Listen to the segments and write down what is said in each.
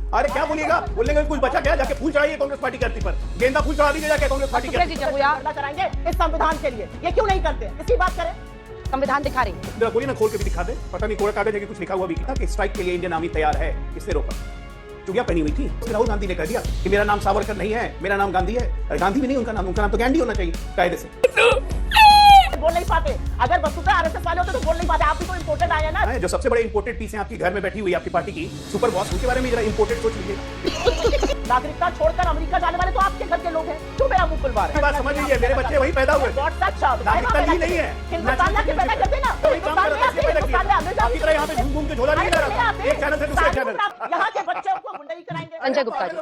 अरे क्या बोलिएगा, बोलेंगे कुछ बचा क्या, जाके फूल चढ़ाइए कांग्रेस पार्टी की धरती पर, गेंदा फूल चढ़ा दीजिए जाके कांग्रेस पार्टी की कराएंगे इस संविधान के लिए, ये क्यों नहीं करते, इसकी बात करें। संविधान दिखा रही है, बोलिए ना, खोल के भी दिखा दे, पता नहीं कोरा कागज है कि कुछ लिखा हुआ भी था कि स्ट्राइक के लिए इंडियन आर्मी तैयार है, किसने रोका? चुड़िया पहनी हुई थी, राहुल गांधी ने कह दिया कि मेरा नाम सावरकर नहीं है, मेरा नाम गांधी है। अरे गांधी भी नहीं उनका नाम तो गांधी होना चाहिए कायदे से। बोल नहीं पाते, अगर वस्तुतः आरएसएस वाले होते तो बोल नहीं पाते। आप भी तो इंपोर्टेड आए ना, जो सबसे बड़े इंपोर्टेड पीस है आपकी घर में बैठी हुई आपकी पार्टी की सुपर बॉस, उनके बारे में जरा इंपोर्टेड सोच लीजिए। नागरिकता छोड़कर अमेरिका जाने वाले तो आपके घर के लोग हैं, क्यों मेरा मुंह खुलवा रहे हैं? बात समझ लीजिए, मेरे बच्चे वहीं पैदा हुए, नागरिकता ही नहीं है, हिंदुस्तान लाके पैदा करते ना, आपकी तरह यहाँ पे घूम घूम के झोला नहीं ले रहा, एक चैनल से दूसरे चैनल। यहाँ के बच्चों को गुंडई कराएंगे। संजय गुप्ता जी,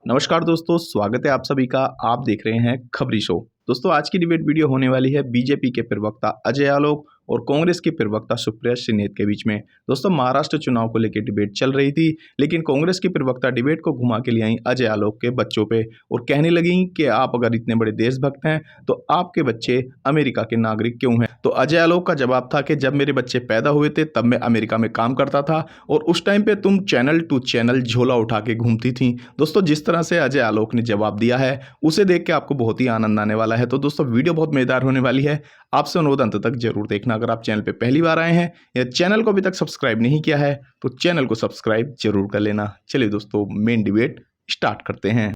नमस्कार दोस्तों, स्वागत है आप सभी का। आप देख रहे हैं खबरी शो। दोस्तों, आज की डिबेट वीडियो होने वाली है बीजेपी के प्रवक्ता अजय आलोक और कांग्रेस के प्रवक्ता सुप्रिया श्रीनेत के बीच में। दोस्तों, महाराष्ट्र चुनाव को लेकर डिबेट चल रही थी, लेकिन कांग्रेस के प्रवक्ता डिबेट को घुमा के ले आई अजय आलोक के बच्चों पे और कहने लगी कि आप अगर इतने बड़े देशभक्त हैं तो आपके बच्चे अमेरिका के नागरिक क्यों हैं। तो अजय आलोक का जवाब था कि जब मेरे बच्चे पैदा हुए थे तब मैं अमेरिका में काम करता था और उस टाइम पे तुम चैनल टू चैनल झोला उठा के घूमती थी। दोस्तों, जिस तरह से अजय आलोक ने जवाब दिया है उसे देख के आपको बहुत ही आनंद आने वाला है। तो दोस्तों, वीडियो बहुत मजेदार होने वाली है, आपसे अनुरोध अंत तक जरूर देखना। अगर आप चैनल पे पहली बार आए हैं या चैनल को अभी तक सब्सक्राइब नहीं किया है तो चैनल को सब्सक्राइब जरूर कर लेना। चलिए दोस्तों, मेन डिबेट स्टार्ट करते हैं।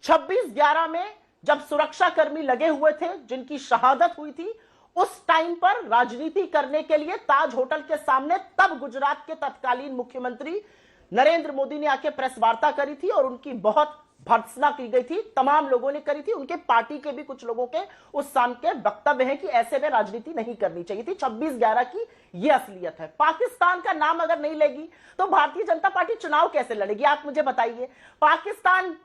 26/11 में जब सुरक्षा कर्मी लगे हुए थे जिनकी शहादत हुई थी, उस टाइम पर राजनीति करने के लिए ताज होटल के सामने तब गुजरात के तत्कालीन मुख्यमंत्री नरेंद्र मोदी ने आके प्रेस वार्ता करी थी और उनकी बहुत भर्त्सना की गई थी, तमाम लोगों ने करी थी। उनके पार्टी के भी कुछ लोगों के उस शाम के वक्तव्य हैं कि ऐसे में राजनीति नहीं करनी चाहिए थी। 26/11 की ये असलियत है। पाकिस्तान का नाम अगर नहीं लेगी तो भारतीय जनता पार्टी चुनाव कैसे लड़ेगी, आप मुझे बताइए। पाकिस्तान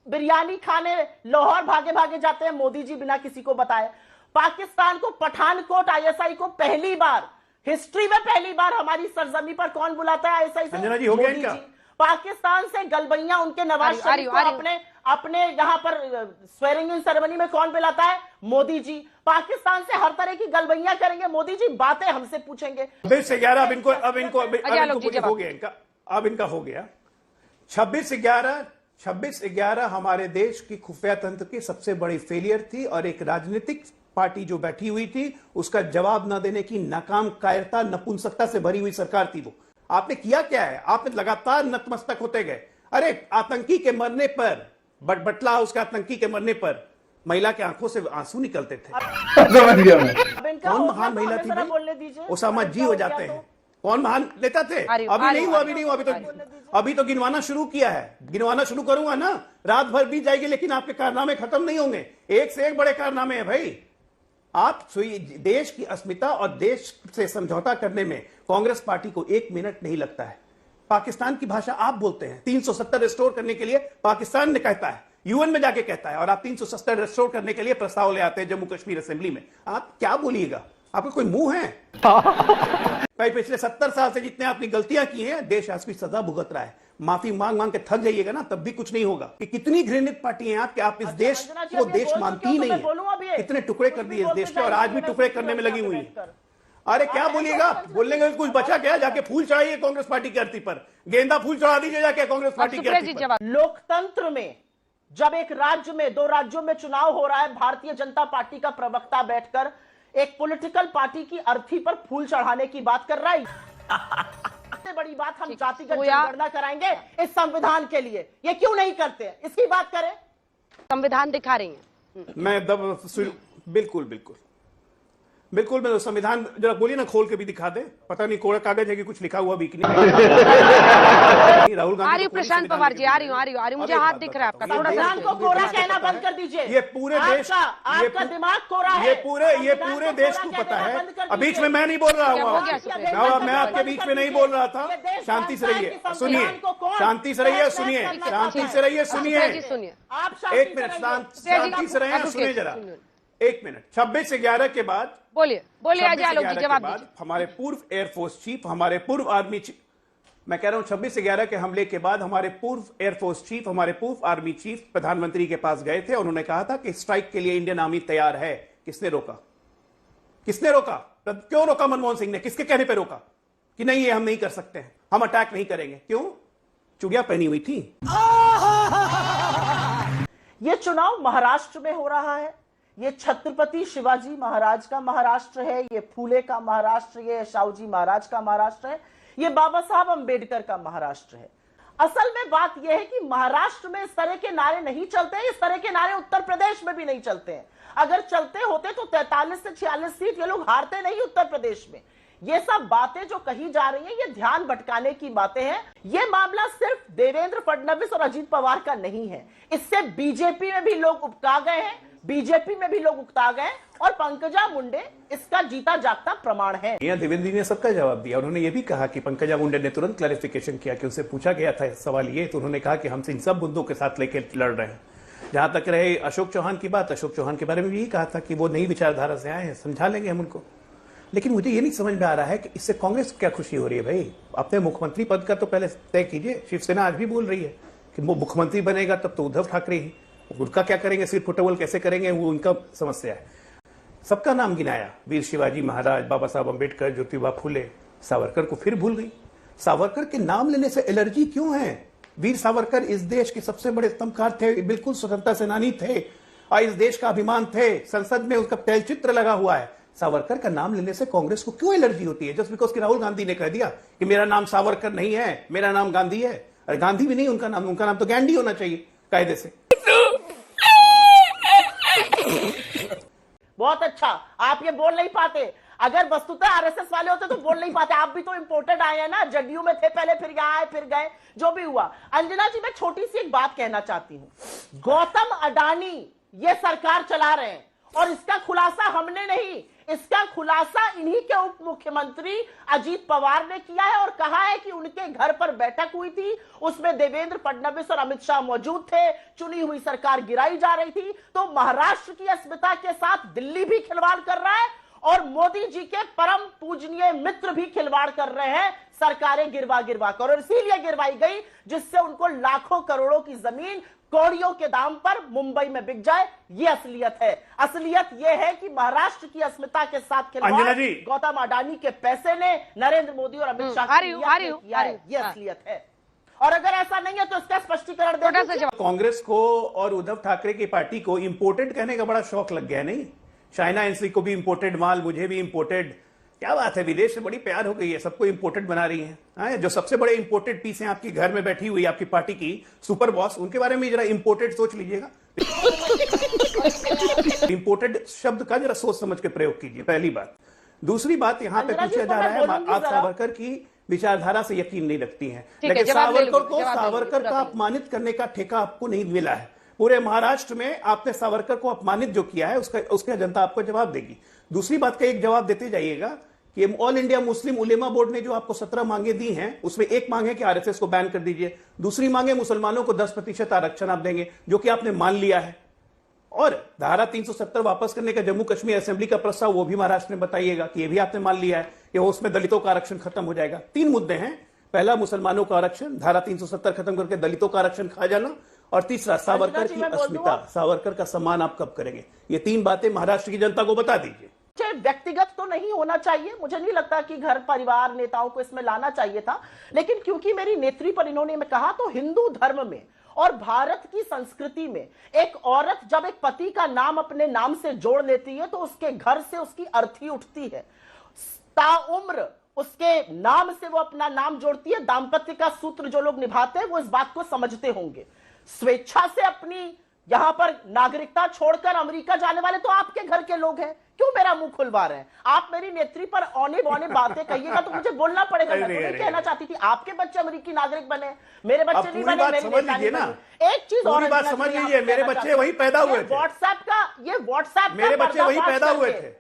बिरयानी खाने लाहौर भागे भागे जाते हैं मोदी जी बिना किसी को बताए। पाकिस्तान को पठानकोट आईएसआई को पहली बार हिस्ट्री में पहली बार हमारी सरजमी पर कौन बुलाता है आईएसआई से? संजना जी, हो गया इनका। पाकिस्तान से गलबैया उनके नवाज शरीफ को अपने यहाँ पर स्वेरिंग इन सेरेमनी में कौन बुलाता है? मोदी जी। पाकिस्तान से हर तरह की गलबैया करेंगे मोदी जी, बातें हमसे पूछेंगे। 26/11 अब इनको हो गया इनका, अब इनका हो गया 26/11 हमारे देश की खुफिया तंत्र की सबसे बड़ी फेलियर थी और एक राजनीतिक पार्टी जो बैठी हुई थी उसका जवाब न देने की नाकाम कायरता नपुंसकता से भरी हुई सरकार थी। वो आपने किया क्या है? आपने लगातार नतमस्तक होते गए। अरे आतंकी के मरने पर, बटला हाउस के आतंकी के मरने पर महिला के आंखों से आंसू निकलते थे। समझ गया मैं। कौन महान महिला थी भाई? ओसामा जी हो जाते हैं। कौन महान लेता थे? अभी नहीं हुआ, अभी तो गिनवाना शुरू किया है। गिनवाना शुरू करूंगा ना, रात भर बीत जाएगी, लेकिन आपके कारनामे खत्म नहीं होंगे। एक से एक बड़े कारनामे हैं भाई। आप देश की अस्मिता और देश से समझौता करने में कांग्रेस पार्टी को 1 मिनट नहीं लगता है। पाकिस्तान की भाषा आप बोलते हैं, 370 रिस्टोर करने के लिए पाकिस्तान ने कहता है, यूएन में जाके कहता है, और आप 370 रिस्टोर करने के लिए प्रस्ताव ले आते हैं जम्मू कश्मीर असेंबली में। आप क्या बोलिएगा? आपका कोई मुंह है? भाई, पिछले 70 साल से जितने आपने गलतियां की हैं, देश आज की सजा भुगत रहा है। माफी मांग मांग के थक जाइएगा ना, तब भी कुछ नहीं होगा। कि कितनी घृणित पार्टी हैं आप कि आप इस देश को देश मानती ही नहीं है। कितने टुकड़े कर दिए इस देश के और आज भी टुकड़े करने में लगी हुई है। अरे क्या बोलिएगा, बोलेंगे कुछ बचा क्या, जाके फूल चढ़ाइए कांग्रेस पार्टी की धरती पर, गेंदा फूल चढ़ा दीजिए जाके कांग्रेस पार्टी की धरती पर। लोकतंत्र में जब एक राज्य में, 2 राज्यों में चुनाव हो रहा है, भारतीय जनता पार्टी का प्रवक्ता बैठकर एक पॉलिटिकल पार्टी की अर्थी पर फूल चढ़ाने की बात कर रहा है। सबसे बड़ी बात, हम जातिगत जनगणना कराएंगे इस संविधान के लिए, ये क्यों नहीं करते हैं, इसकी बात करें। संविधान दिखा रही हैं। बिल्कुल बिल्कुल। मैं संविधान जरा बोलिए ना, खोल के भी दिखा दे। पता नहीं कोरा कागज है कि कुछ लिखा हुआ भी कि नहीं। राहुल गांधी आ रही हूँ प्रशांत पवार जी, आ रही हूँ, मुझे हाथ दिख रहा है आपका, थोड़ा सा संविधान को कोरा कहना बंद कर दीजिए। ये पूरे देश, आपका दिमाग कोरा है। ये पूरे देश को पता है। अब बीच में मैं नहीं बोल रहा हूँ, मैं आपके बीच में नहीं बोल रहा था। शांति से रहिए, सुनिए, शांति से रहिए, सुनिए, शांति से रहिए, सुनिए, एक मिनट शांति से रहिए, सुनिए जरा एक मिनट। 26/11 के बाद बोलिए अजय आलोक जी, जवाब दीजिए। हमारे पूर्व एयरफोर्स चीफ, हमारे पूर्व आर्मी चीफ, मैं कह रहा हूं 26/11 के हमले के बाद हमारे पूर्व एयरफोर्स चीफ, हमारे पूर्व आर्मी चीफ प्रधानमंत्री के पास गए थे। उन्होंने कहा था कि स्ट्राइक के लिए इंडियन आर्मी तैयार है। किसने रोका? किसने रोका? क्यों रोका मनमोहन सिंह ने? किसके कहने पर रोका कि नहीं ये हम नहीं कर सकते हैं, हम अटैक नहीं करेंगे? क्यों? चूड़ियां पहनी हुई थी। ये चुनाव महाराष्ट्र में हो रहा है। ये छत्रपति शिवाजी महाराज का महाराष्ट्र है, ये फूले का महाराष्ट्र, ये शाहूजी महाराज का महाराष्ट्र है, ये बाबा साहब अंबेडकर का महाराष्ट्र है। असल में बात यह है कि महाराष्ट्र में इस तरह के नारे नहीं चलते, इस तरह के नारे उत्तर प्रदेश में भी नहीं चलते हैं। अगर चलते होते तो 43 से 46 सीट ये लोग हारते नहीं उत्तर प्रदेश में। ये सब बातें जो कही जा रही हैं, ये ध्यान भटकाने की बातें हैं। ये मामला सिर्फ देवेंद्र फडणवीस और अजीत पवार का नहीं है, इससे बीजेपी में भी लोग उकता गए हैं, बीजेपी में भी लोग उकता गए, और पंकजा मुंडे इसका जीता जागता प्रमाण है। देवेंद्र जी ने सबका जवाब दिया। उन्होंने ये भी कहा कि पंकजा मुंडे ने तुरंत क्लैरिफिकेशन किया कि उनसे पूछा गया था सवाल ये, तो उन्होंने कहा कि हमसे इन सब मुद्दों के साथ लेकर लड़ रहे हैं। जहां तक रहे अशोक चौहान की बात, अशोक चौहान के बारे में भी यही कहा था कि वो नई विचारधारा से आए हैं, समझा लेंगे हम उनको। लेकिन मुझे ये नहीं समझ में आ रहा है कि इससे कांग्रेस को क्या खुशी हो रही है। भाई अपने मुख्यमंत्री पद का तो पहले तय कीजिए। शिवसेना आज भी बोल रही है कि वो मुख्यमंत्री बनेगा तब तो उद्धव ठाकरे ही, उनका क्या करेंगे, सिर्फ फुटबॉल कैसे करेंगे वो उनका समस्या है। सबका नाम गिनाया, वीर शिवाजी महाराज, बाबा साहब अंबेडकर, ज्योतिबा फूले, सावरकर को फिर भूल गई। सावरकर के नाम लेने से एलर्जी क्यों है? वीर सावरकर इस देश के सबसे बड़े स्तंभकार थे, बिल्कुल स्वतंत्रता सेनानी थे और इस देश का अभिमान थे। संसद में उसका तैलचित्र लगा हुआ है। सावरकर का नाम लेने से कांग्रेस को क्यों एलर्जी होती है? जस्ट बिकॉज कि राहुल गांधी ने कह दिया कि मेरा नाम सावरकर नहीं है, मेरा नाम गांधी है। अरे गांधी भी नहीं उनका नाम तो गैंडी होना चाहिए कायदे से। बहुत अच्छा, आप ये बोल नहीं पाते। अगर वस्तुतः आरएसएस वाले होते तो बोल नहीं पाते। आप भी तो इंपोर्टेड आए हैं ना, जदयू में थे पहले, फिर यहाँ आए, फिर गए, जो भी हुआ। अंजना जी, मैं छोटी सी एक बात कहना चाहती हूं। गौतम अडानी ये सरकार चला रहे हैं और इसका खुलासा हमने नहीं, इसका खुलासा इन्हीं के उप मुख्यमंत्री अजीत पवार ने किया है और कहा है कि उनके घर पर बैठक हुई थी, उसमें देवेंद्र फडणवीस और अमित शाह मौजूद थे, चुनी हुई सरकार गिराई जा रही थी। तो महाराष्ट्र की अस्मिता के साथ दिल्ली भी खिलवाड़ कर रहा है और मोदी जी के परम पूजनीय मित्र भी खिलवाड़ कर रहे हैं, सरकारें गिरवा कर, और इसीलिए गिरवाई गई जिससे उनको लाखों करोड़ों की जमीन कौड़ियों के दाम पर मुंबई में बिक जाए। ये असलियत है। असलियत ये है कि महाराष्ट्र की अस्मिता के साथ खिलवाड़ गौतम अडानी के पैसे ने नरेंद्र मोदी और अमित शाह किया है। ये असलियत है। और अगर ऐसा नहीं है तो इसका स्पष्टीकरण दें। कांग्रेस को और उद्धव ठाकरे की पार्टी को इंपोर्टेड कहने का बड़ा शौक लग गया नहीं? चाइना एनसी को भी इंपोर्टेड माल, मुझे भी इंपोर्टेड। क्या बात है, विदेश से बड़ी प्यार हो गई है, सबको इंपोर्टेड बना रही है। जो सबसे बड़े इंपोर्टेड पीस हैं आपकी घर में बैठी हुई आपकी पार्टी की सुपर बॉस, उनके बारे में जरा इंपोर्टेड सोच लीजिएगा। इंपोर्टेड शब्द का जरा सोच समझ के प्रयोग कीजिए, पहली बात। दूसरी बात, यहाँ पे पूछा जा रहा है आप सावरकर की विचारधारा से यकीन नहीं रखती हैं, लेकिन सावरकर का अपमानित करने का ठेका आपको नहीं मिला है। पूरे महाराष्ट्र में आपने सावरकर को अपमानित जो किया है उसका जनता आपको जवाब देगी। दूसरी बात का एक जवाब देते जाइएगा कि ऑल इंडिया मुस्लिम उलेमा बोर्ड ने जो आपको 17 मांगे दी हैं, उसमें एक मांग है कि आरएसएस को बैन कर दीजिए, दूसरी मांग है मुसलमानों को 10% आरक्षण आप देंगे, जो कि आपने मान लिया है। और धारा 370 वापस करने का जम्मू कश्मीर असेंबली का प्रस्ताव, वो भी महाराष्ट्र में बताइएगा कि ये भी आपने मान लिया है कि उसमें दलितों का आरक्षण खत्म हो जाएगा। 3 मुद्दे हैं। पहला, मुसलमानों का आरक्षण, धारा 370 खत्म करके दलितों का आरक्षण खा जाना, और तीसरा, सावरकर की अस्मिता, सावरकर का सम्मान आप कब करेंगे। ये 3 बातें महाराष्ट्र की जनता को बता दीजिए। व्यक्तिगत तो नहीं होना चाहिए, मुझे नहीं लगता कि घर परिवार नेताओं को इसमें लाना चाहिए था, लेकिन क्योंकि मेरी नेत्री पर इन्होंने कहा, तो हिंदू धर्म में और भारत की संस्कृति में एक औरत जब एक पति का नाम अपने नाम से जोड़ लेती है तो उसके घर से उसकी अर्थी उठती है, ताउम्र उसके नाम से वो अपना नाम जोड़ती है। दाम्पत्य का सूत्र जो लोग निभाते हैं वो इस बात को समझते होंगे। स्वेच्छा से अपनी यहां पर नागरिकता छोड़कर अमेरिका जाने वाले तो आपके घर के लोग हैं, क्यों मेरा मुंह खुलवा रहे हैं? आप मेरी नेत्री पर औने बौने बातें कहिएगा तो मुझे बोलना पड़ेगा। मैं तो नहीं कहना चाहती थी आपके बच्चे अमेरिकी नागरिक बने, मेरे बच्चे नहीं बने, मेरी बेटा नहीं बने। एक चीज और बात समझ लीजिए, मेरे बच्चे वहीं पैदा हुए थे। व्हाट्सएप मेरे बच्चे वहीं पैदा हुए थे।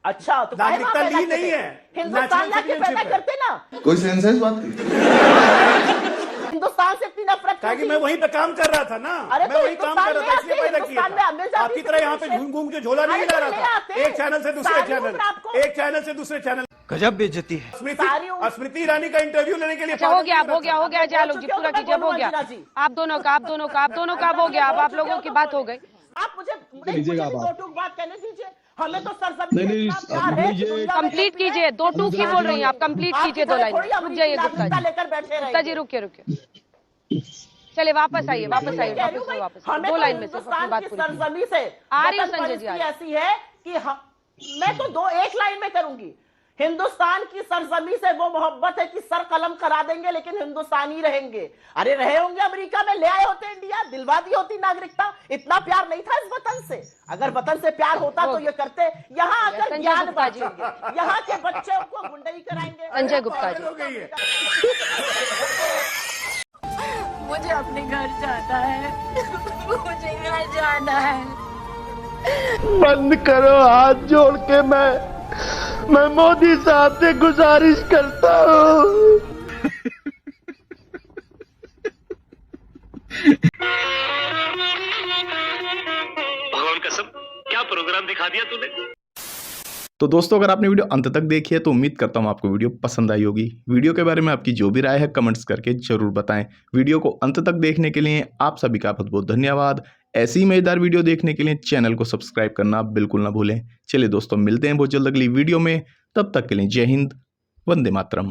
अच्छा, तो नागरिकता ली नहीं है, हिंदुस्तान लाके पैदा करते ना। कोई सेंस है इस बात की? हिंदुस्तान से इतनी नफरत कि मैं वहीं पे काम कर रहा था ना, मैं वहीं काम कर रहा था, इसलिए पैदा किया था। आपकी तरह यहाँ पे घूम घूम के झोला नहीं ला रहा था, एक चैनल से दूसरे चैनल, एक चैनल से दूसरे चैनल। गजब बेइज्जती है। स्मृति ईरानी का इंटरव्यू लेने के लिए हो गया जय आलोक जी, पूरा कीजिए, हो गया आप दोनों का हो गया। अब आप लोगों की बात हो गई। आप मुझे दो टूक बात कहने दीजिए, हमें तो सरजमीन कंप्लीट कीजिए, 2 टूक ही बोल रही हैं आप, कंप्लीट कीजिए 2 लाइन। रुक जाइए गुप्ता जी, रुकिए। चलिए वापस आइए, वापस 2 लाइन में से अपनी बात पूरी सरजमी से आ रही हूँ। संजय जी ऐसी है कि मैं तो 1 लाइन में करूंगी। हिंदुस्तान की सरजमी से वो मोहब्बत है कि सर कलम करा देंगे लेकिन हिंदुस्तानी रहेंगे। अरे रहे होंगे अमेरिका में, ले आए होते इंडिया, दिलवा दी होती नागरिकता। इतना प्यार नहीं था इस वतन से। अगर वतन से प्यार होता तो ये करते। यहाँ आकर ज्ञान बांटेंगे, यहाँ के बच्चों को गुंडई कराएंगे। संजय गुप्ता जी, मुझे अपने घर जाना है, मुझे घर जाना है। बंद करो, हाथ जोड़ के मैं मोदी साहब से गुजारिश करता हूँ। भगवान कसम, क्या प्रोग्राम दिखा दिया तूने। तो दोस्तों, अगर आपने वीडियो अंत तक देखी है तो उम्मीद करता हूँ आपको वीडियो पसंद आई होगी। वीडियो के बारे में आपकी जो भी राय है कमेंट्स करके जरूर बताएं। वीडियो को अंत तक देखने के लिए आप सभी का बहुत बहुत धन्यवाद। ऐसी मजेदार वीडियो देखने के लिए चैनल को सब्सक्राइब करना बिल्कुल ना भूलें। चलिए दोस्तों, मिलते हैं बहुत जल्द अगली वीडियो में। तब तक के लिए जय हिंद, वंदे मातरम।